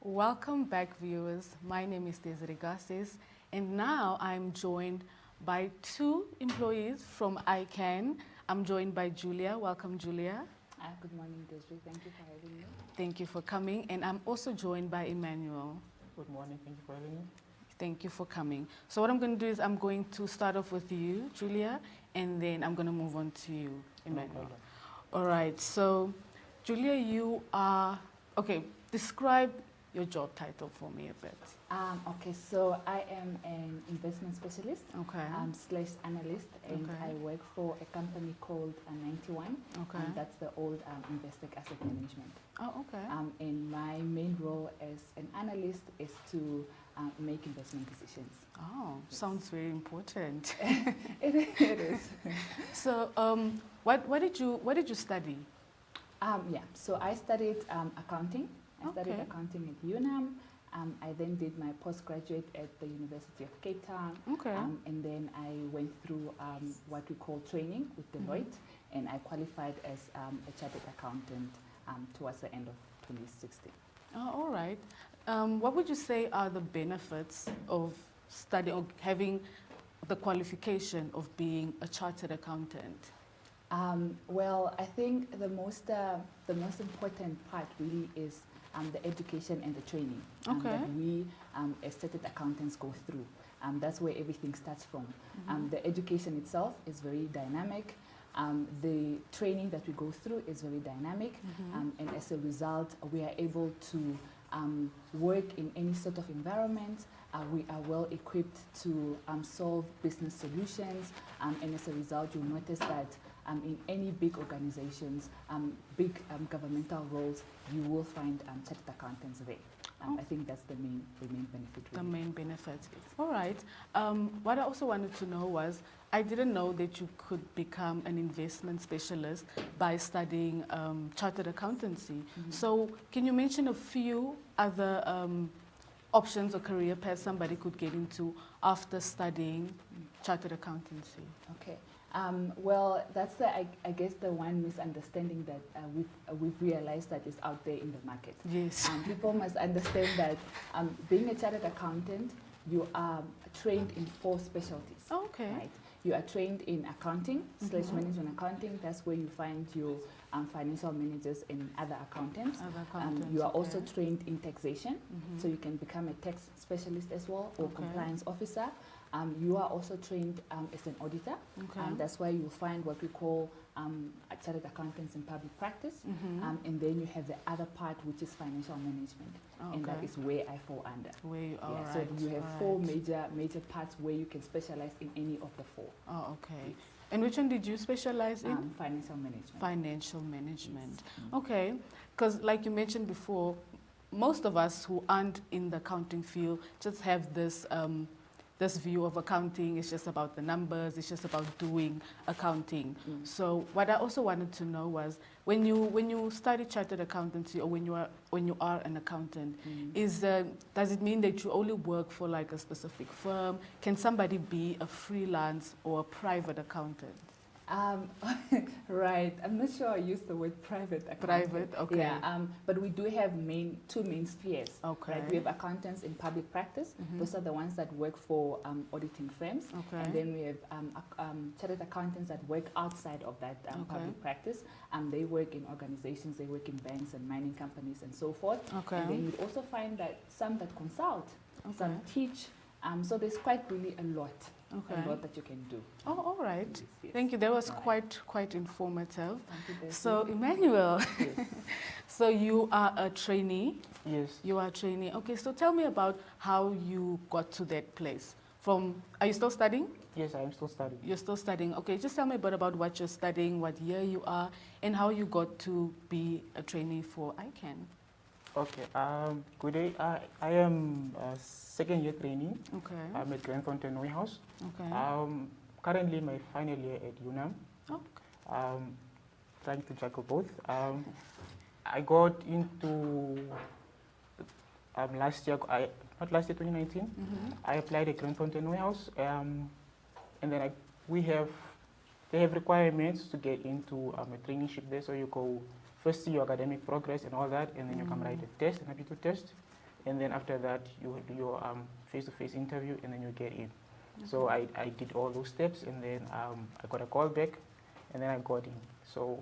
Welcome back, viewers. My name is Desiree Gassis, and now I'm joined by two employees from ICAN. I'm joined by Julia. Welcome, Julia. Good morning, Desiree. Thank you for having me. Thank you for coming. And I'm also joined by Immanuel. Good morning. Thank you for having me. Thank you for coming. So what I'm going to do is I'm going to start off with you, Julia, and then I'm going to move on to you, Immanuel. All right. So, Julia, you are, okay, describe your job title for me a bit. Okay, so I am an investment specialist Okay. slash analyst, and Okay. I work for a company called 91. Okay. That's the old Investec Asset Management. Oh, okay. And my main role as an analyst is to make investment decisions. Oh, sounds very important. It is. So, what did you study? So I studied accounting. I studied Okay. accounting at UNAM. I then did my postgraduate at the University of Cape Town. Okay. And then I went through what we call training with Deloitte, and I qualified as a chartered accountant towards the end of 2016. Oh, all right. What would you say are the benefits of studying or having the qualification of being a chartered accountant? Well, I think the most important part really is the education and the training Okay. that we as chartered accountants go through. That's where everything starts from. The education itself is very dynamic. The training that we go through is very dynamic, and as a result, we are able to work in any sort of environment. We are well equipped to solve business solutions, and as a result, you'll notice that in any big organizations, big governmental roles, you will find chartered accountants there. I think that's the main benefit. The Really. main benefit. All right. What I also wanted to know was, I didn't know that you could become an investment specialist by studying chartered accountancy. So can you mention a few other options or career paths somebody could get into after studying chartered accountancy? Okay. Well, that's I guess the one misunderstanding that we've realized that is out there in the market. Yes. People must understand that being a chartered accountant, you are trained in 4 specialties. Oh, okay. Right. You are trained in accounting slash management accounting. That's where you find your financial managers and other accountants. Other accountants, You are okay. also trained in taxation, so you can become a tax specialist as well, or Okay. compliance officer. You are also trained as an auditor. Okay. That's why you'll find what we call chartered accountants in public practice. And then you have the other part, which is financial management. Oh, And that okay. is where I fall under. Where you are, So right, you have all 4 right. major parts where you can specialize in any of the 4. Oh, okay. And which one did you specialize in? Financial management. Financial management. Okay, because like you mentioned before, most of us who aren't in the accounting field just have this this view of accounting. It's just about the numbers. It's just about doing accounting. So what I also wanted to know was, when you study chartered accountancy, or when you are an accountant, does it mean that you only work for like a specific firm? Can somebody be a freelance or a private accountant? Right. I'm not sure I used the word private accountant. Private, okay. Yeah. But we do have two main spheres. Okay. Right? We have accountants in public practice. Those are the ones that work for auditing firms. Okay. And then we have chartered accountants that work outside of that public practice. They work in organizations. They work in banks and mining companies and so forth. Okay. And then you also find that some that consult, Okay. some teach. So there's quite really a lot that you can do. Oh, all right. Yes. Thank you. That was Right. quite informative. Thank you, Desiree. So, Immanuel, Yes. so you are a trainee. Yes. You are a trainee. Okay, so tell me about how you got to that place. Are you still studying? Yes, I am still studying. You're still studying. Okay, just tell me a bit about what you're studying, what year you are, and how you got to be a trainee for ICAN. Okay. Good day. I am a second-year trainee. Okay. I'm at Grand Fountain Warehouse. Okay. Currently my final year at UNAM. Okay. Trying to juggle both. I got into last year. Not last year, 2019. I applied at Grand Fountain Warehouse, and then they have requirements to get into a traineeship there. So you go first see your academic progress and all that, and then you come write a test, an aptitude test. and then after that you do your face-to-face interview, and then you get in. So I did all those steps, and then I got a call back, and then I got in. So,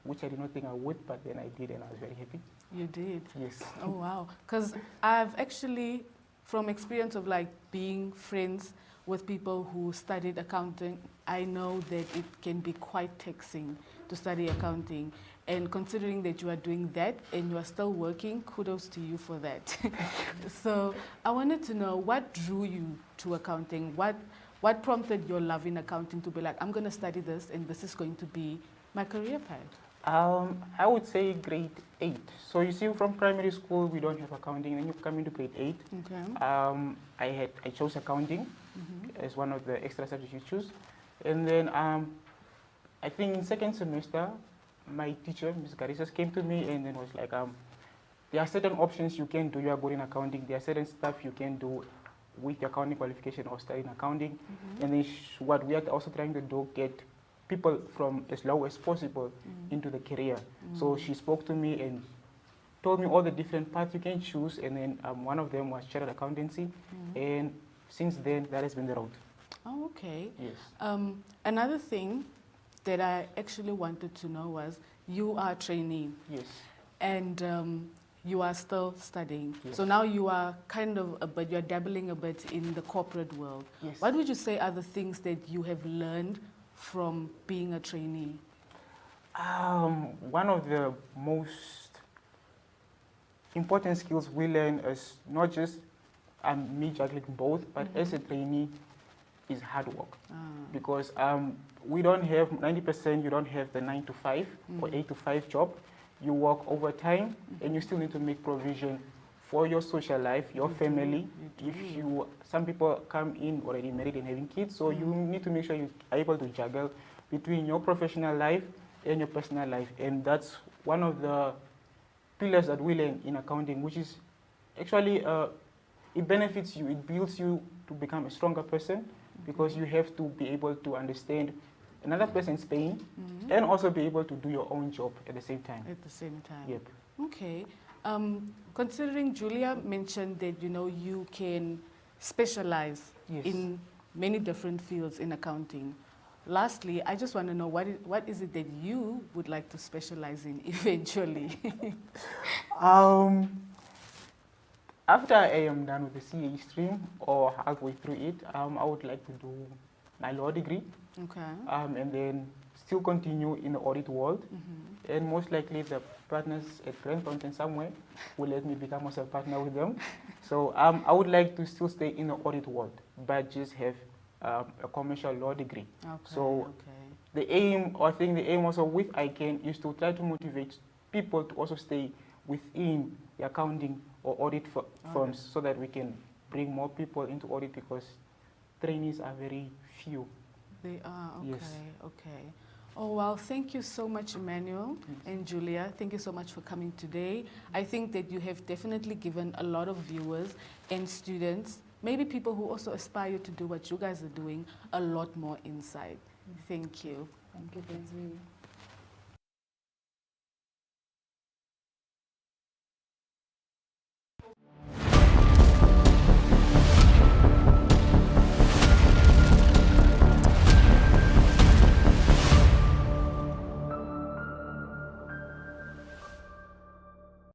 which I did not think I would, but then I did, and I was very happy. You did? Yes. Oh, wow. Because I've actually, from experience of like being friends with people who studied accounting, I know that it can be quite taxing to study accounting. And considering that you are doing that and you are still working, kudos to you for that. So I wanted to know, what drew you to accounting? What prompted your love in accounting to be like, I'm going to study this and this is going to be my career path? I would say grade 8. So you see, from primary school, we don't have accounting. Then you come into grade 8. Okay. I chose accounting as one of the extra subjects you choose. And then I think in second semester, my teacher, Ms. Garisas, came to me and then was like, there are certain options you can do. You are good in accounting. There are certain stuff you can do with your accounting qualification or studying accounting. And then what we are also trying to do, get people from as low as possible into the career. So she spoke to me and told me all the different paths you can choose, and then one of them was chartered accountancy, and since then that has been the route. Oh, okay. Yes. Another thing that I actually wanted to know was, you are a trainee. Yes. And you are still studying. Yes. So now you are kind of you're dabbling a bit in the corporate world. Yes. What would you say are the things that you have learned from being a trainee? One of the most important skills we learn is not just me juggling both, but as a trainee is hard work. Because we don't have 90%, you don't have the 9 to 5 or 8 to 5 job. You work overtime and you still need to make provision for your social life, your family. Some people come in already married and having kids, so you need to make sure you are able to juggle between your professional life and your personal life. And that's one of the pillars that we learn in accounting, which is actually, it benefits you, it builds you to become a stronger person, because you have to be able to understand another person's pain and also be able to do your own job at the same time. At the same time. Yep. Okay. Considering Julia mentioned that you can specialize in many different fields in accounting. Lastly, I just want to know what is it that you would like to specialize in eventually? After I am done with the CA stream or halfway through it, I would like to do my law degree. Okay. And then still continue in the audit world. And most likely the partners at Grand Fountain somewhere will let me become also a partner with them. So I would like to still stay in the audit world, but just have a commercial law degree. Okay, so the aim, or I think the aim also with ICAN is to try to motivate people to also stay within the accounting or audit firms, so that we can bring more people into audit, because trainees are very few. They are, okay, Yes. okay. Oh, well, thank you so much, Immanuel and Julia. Thank you so much for coming today. I think that you have definitely given a lot of viewers and students, maybe people who also aspire to do what you guys are doing, a lot more insight. Thank you. Thank you, Daisy.